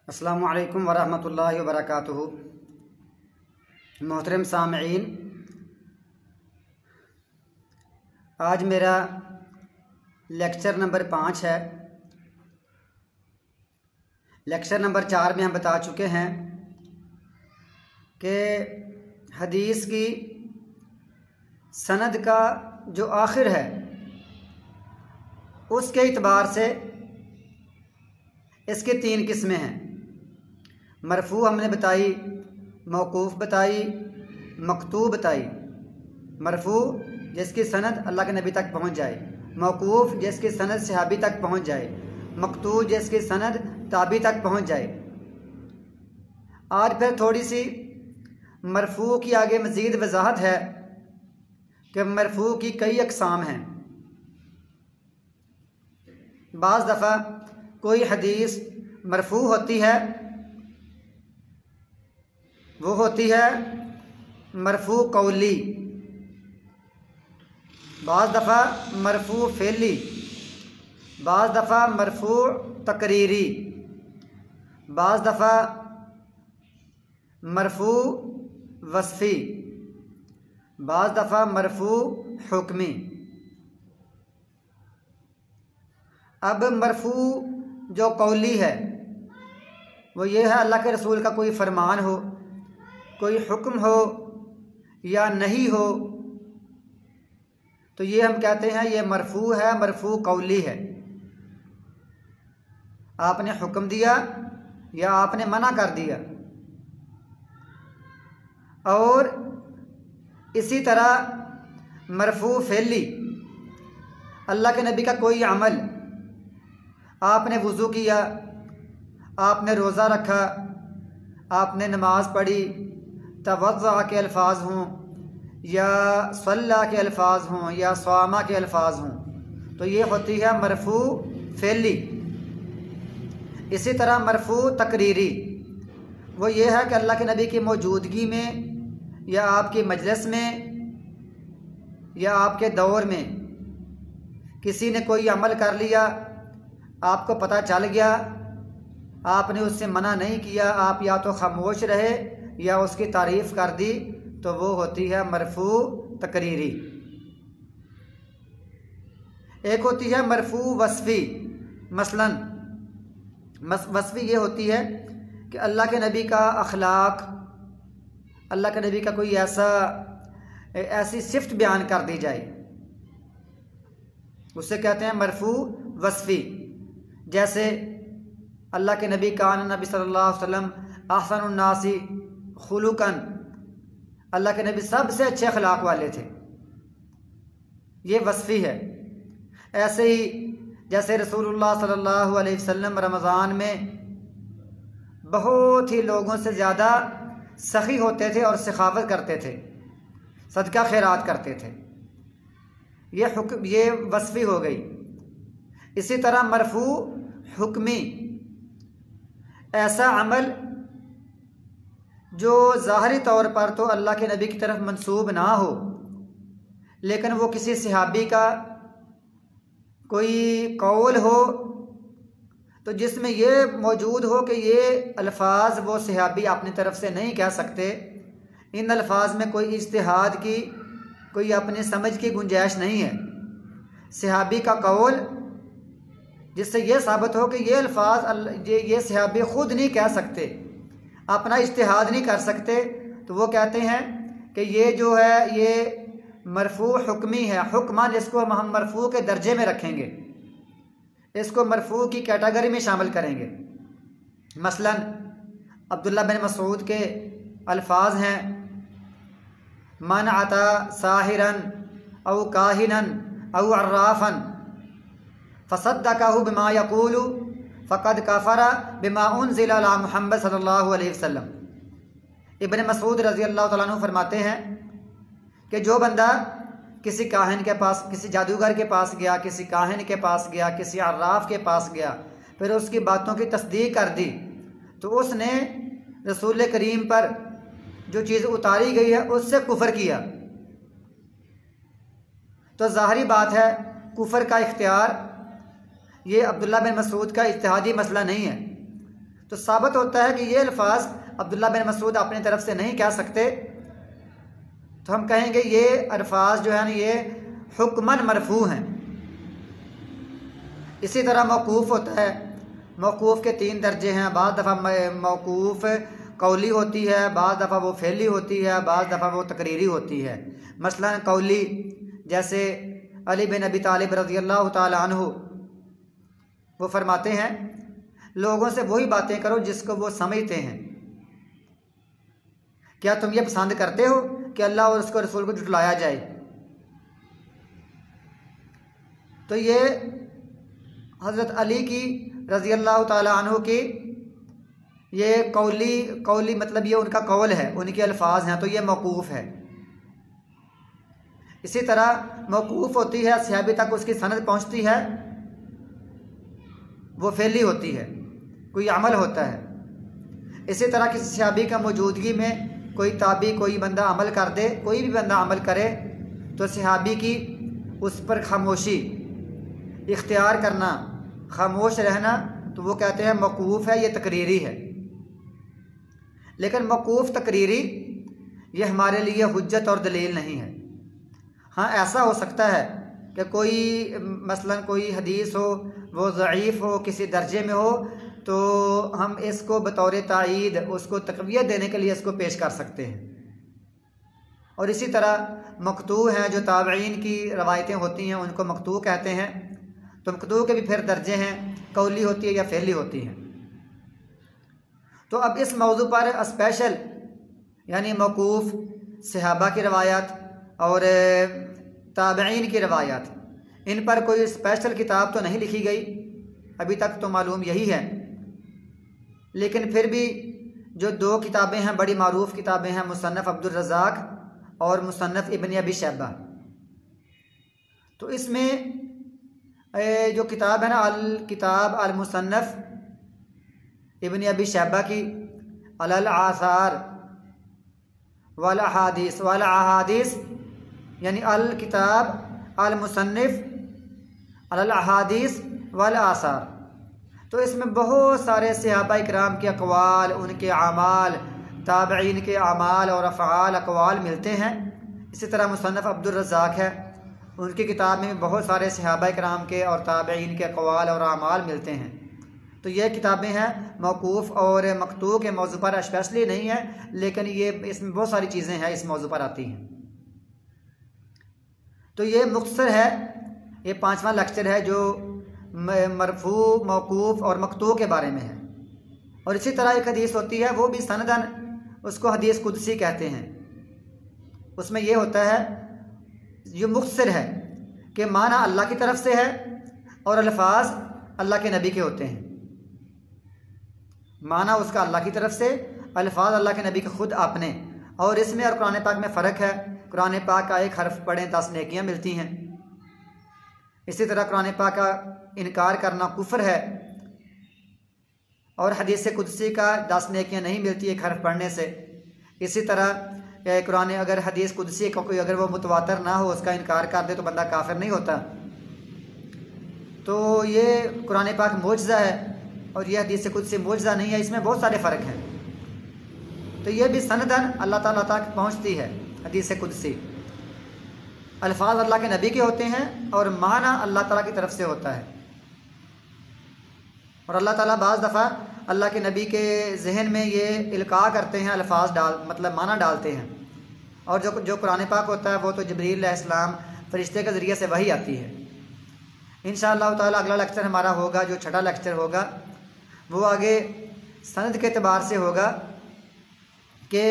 अस्सलामु अलैकुम वरहमतुल्लाहि वबरकातुहू। मोहतरम सामईन, आज मेरा लेक्चर नंबर 5 है। लेक्चर नंबर 4 में हम बता चुके हैं कि हदीस की सनद का जो आखिर है उसके इतबार से इसके 3 किस्में हैं। मरफू हमने बताई, मौकूफ़ बताई, मकतूब बताई। मरफू जिसकी सनद अल्लाह के नबी तक पहुंच जाए, मौकूफ़ जिसकी सनद सहाबी तक पहुंच जाए, मकतूब जिसकी सनद ताबी तक पहुंच जाए। आज फिर थोड़ी सी मरफू की आगे मज़ीद वजाहत है कि मरफू की कई अक़साम हैं। बाज़ दफ़ा कोई हदीस मरफू होती है, वो होती है मरफू कौली। बाज़ दफ़ा मरफू फ़ेली, बाज़ दफ़ा मरफू तकरीरी, बाज़ दफ़ा मरफू वस्फ़ी, बाज़ दफ़ा मरफू हुक्मी। अब मरफू जो कौली है वो ये है, अल्लाह के रसूल का कोई फरमान हो, कोई हुक्म हो या नहीं हो, तो ये हम कहते हैं ये मरफू है, मरफू कौली है। आपने हुक्म दिया या आपने मना कर दिया। और इसी तरह मरफू फ़ेली, अल्लाह के नबी का कोई अमल, आपने वुज़ू किया, आपने रोज़ा रखा, आपने नमाज पढ़ी, तवज़्ज़अ के अल्फाज हों या सल्ला के अल्फाज हों या स्वामा के अल्फाज हों, तो ये होती है मरफू फ़ेली। इसी तरह मरफू तकरीरी, वो ये है कि अल्लाह के नबी की मौजूदगी में या आपकी मजलिस में या आपके दौर में किसी ने कोई अमल कर लिया, आपको पता चल गया, आपने उससे मना नहीं किया, आप या तो खामोश रहे या उसकी तारीफ़ कर दी, तो वो होती है मरफू तकरीरी। एक होती है मरफू वस्फ़ी। मसलन वस्फ़ी ये होती है कि अल्लाह के नबी का अखलाक, अल्लाह के नबी का कोई ऐसी सिफ़त बयान कर दी जाए, उसे कहते हैं मरफू वस्फ़ी। जैसे अल्लाह के नबी कान नबी सल्लल्लाहु अलैहि वसल्लम अहसनुन नासी खुलुकन, अल्लाह के नबी सबसे अच्छे अखलाक वाले थे, ये वस्फ़ी है। ऐसे ही जैसे रसूलुल्लाह सल्लल्लाहु अलैहि वसल्लम रमज़ान में बहुत ही लोगों से ज़्यादा सखी होते थे और सखावत करते थे, सदका खैरात करते थे, ये वस्फ़ी हो गई। इसी तरह मरफू हुक्मी, ऐसा अमल जो ज़ाहरी तौर पर तो अल्लाह के नबी की तरफ मंसूब ना हो, लेकिन वो किसी सहाबी का कोई कौल हो, तो जिसमें ये मौजूद हो कि ये अल्फाज वो सहाबी अपनी तरफ से नहीं कह सकते, इन अल्फाज में कोई इज्तिहाद की, कोई अपनी समझ की गुंजाइश नहीं है। सहाबी का कौल जिससे ये साबित हो कि ये अल्फाज ये सहाबी ख़ुद नहीं कह सकते, अपना इज्तिहाद नहीं कर सकते, तो वो कहते हैं कि ये जो है ये मरफू हुक्मी है। हुक्मान इसको हम मरफू के दर्जे में रखेंगे, इसको मरफू की कैटेगरी में शामिल करेंगे। मसलन अब्दुल्ला बिन मसूद के अल्फाज हैं, मन अता साहिरन औ काहिनन औ अर्राफन फसद्दक़हु बिमा यक़ूलु फ़क़द कफ़रा बिमा उन्ज़िला अला मुहम्मद सल्लल्लाहु अलैहि वसल्लम। इब्न मसूद रज़ी अल्लाह तआला अन्हु फरमाते हैं कि जो बंदा किसी काहिन के पास, किसी जादूगर के पास गया, किसी काहिन के पास गया, किसी अर्राफ के पास गया, फिर उसकी बातों की तस्दीक कर दी, तो उसने रसूल करीम पर जो चीज़ उतारी गई है उससे कुफ़र किया। तो ज़ाहरी बात है कुफ़र का इख्तियार ये अब्दुल्ला बिन मसूद का इज्तिहादी मसला नहीं है, तो साबित होता है कि ये अल्फाज अब्दुल्ला बिन मसूद अपनी तरफ से नहीं कह सकते, तो हम कहेंगे ये अल्फाज जो है ना ये हुक्मन मरफू हैं। इसी तरह मौकूफ़ होता है, मौकूफ़ के 3 दर्जे हैं। बाज़ दफ़ा मौकूफ़ कौली होती है, बाज़ दफ़ा वो फ़ेली होती है, बाज़ दफ़ा वो तकरीरी होती है। मसलन कौली जैसे अली बिन अबी तालिब रज़ियल्लाहु ताला अन्हु वो फरमाते हैं लोगों से वही बातें करो जिसको वो समझते हैं। क्या तुम ये पसंद करते हो कि अल्लाह और उसको रसूल को झुठलाया जाए? तो ये हज़रत अली की रज़ियल्लाहु ताला अन्हु की ये कौली मतलब ये उनका कौल है, उनके अल्फाज हैं, तो ये मौकूफ़ है। इसी तरह मौकूफ़ होती है सहाबी तक उसकी सनद पहुंचती है, वो फ़ेली होती है, कोई अमल होता है। इसी तरह किसी सहाबी का मौजूदगी में कोई ताबी कोई बंदा अमल कर दे, कोई भी बंदा अमल करे, तो सहाबी की उस पर खामोशी इख्तियार करना, खामोश रहना, तो वो कहते हैं मौकूफ़ है, ये तकरीरी है। लेकिन मौकूफ़ तकरीरी ये हमारे लिए हुज्जत और दलील नहीं है। हाँ, ऐसा हो सकता है कि कोई मसलन कोई हदीस हो वो ज़ईफ़ हो, किसी दर्जे में हो, तो हम इसको बतौर तायीद उसको तक़वियत देने के लिए इसको पेश कर सकते हैं। और इसी तरह मक़तू हैं, जो ताबईन की रवायतें होती हैं उनको मक़तू कहते हैं। तो मक़तू के भी फिर दर्जे हैं, कौली होती है या फ़ेली होती हैं। तो अब इस मौजू पर स्पेशल यानी मौकूफ़, सहाबा की रवायत और ताबईन की रवायत, इन पर कोई स्पेशल किताब तो नहीं लिखी गई, अभी तक तो मालूम यही है। लेकिन फिर भी जो 2 किताबें हैं, बड़ी मारूफ किताबें हैं, मुसन्नफ़ अब्दुल रज़्ज़ाक़ और मुसन्नफ़ इब्न अबी शैबा। तो इसमें जो किताब है ना, अल किताब अल मुसन्नफ़ इब्न अबी शैबा की अल आसार वल अहादीस यानी अल किताब अल मुसन्निफ़ अल अहादीस वल आसार, तो इसमें बहुत सारे सहाबा इकराम के अक़वाल, उनके आमाल, ताबईन के आमाल और अफ़आल अक़वाल मिलते हैं। इसी तरह मुसन्नफ़ अब्दुल रज़्ज़ाक़ है, उनकी किताब में बहुत सारे सहाबा इकराम के और ताबईन के अक़वाल और आमाल मिलते हैं। तो ये किताबें हैं मौकूफ़ और मक़तू के मौजू पर स्पेशली नहीं है, लेकिन ये इसमें बहुत सारी चीज़ें हैं इस मौजू पर आती हैं। तो ये मुख्तसर है, ये 5वां लेक्चर है जो मरफू, मौकूफ़ और मक़तू के बारे में है। और इसी तरह एक हदीस होती है, वो भी सनदन, उसको हदीस कुदसी कहते हैं। उसमें ये होता है, ये मुख्तसर है कि माना अल्लाह की तरफ से है और अल्फाज अल्लाह के नबी के होते हैं। माना उसका अल्लाह की तरफ से, अल्फाज अल्लाह के नबी के खुद आपने। और इसमें और कुरान पाक में फ़र्क है, कुरान पाक का एक हर्फ पढ़ें 10 नेकियां मिलती हैं। इसी तरह कुरान पाक का इनकार करना कुफ्र है, और हदीस कुदसी का 10 नेकियां नहीं मिलती एक हर्फ पढ़ने से। इसी तरह कुरान अगर हदीस कुदसी का कोई अगर वो मुतवातर ना हो, उसका इनकार कर दे तो बंदा काफिर नहीं होता। तो ये कुरान पाक मोजज़ा है और ये हदीस कुदसी मोजज़ा नहीं है, इसमें बहुत सारे फ़र्क हैं। तो ये भी सनदन अल्लाह ताला तक पहुँचती है हदीस कुदसी। अल्फाज अल्लाह के नबी के होते हैं और माना अल्लाह ताला की तरफ से होता है। और अल्लाह ताला बाज़ दफ़ा अल्लाह के नबी के जहन में ये इल्का करते हैं, अल्फाज मतलब माना डालते हैं। और जो कुरान पाक होता है वो तो जिब्रील अलैहिस्सलाम फरिश्ते के ज़रिए से वही आती है। इंशाअल्लाह ताला अगला लेक्चर हमारा होगा, जो 6ठा लेक्चर होगा, वो आगे सनद के एतबार से होगा कि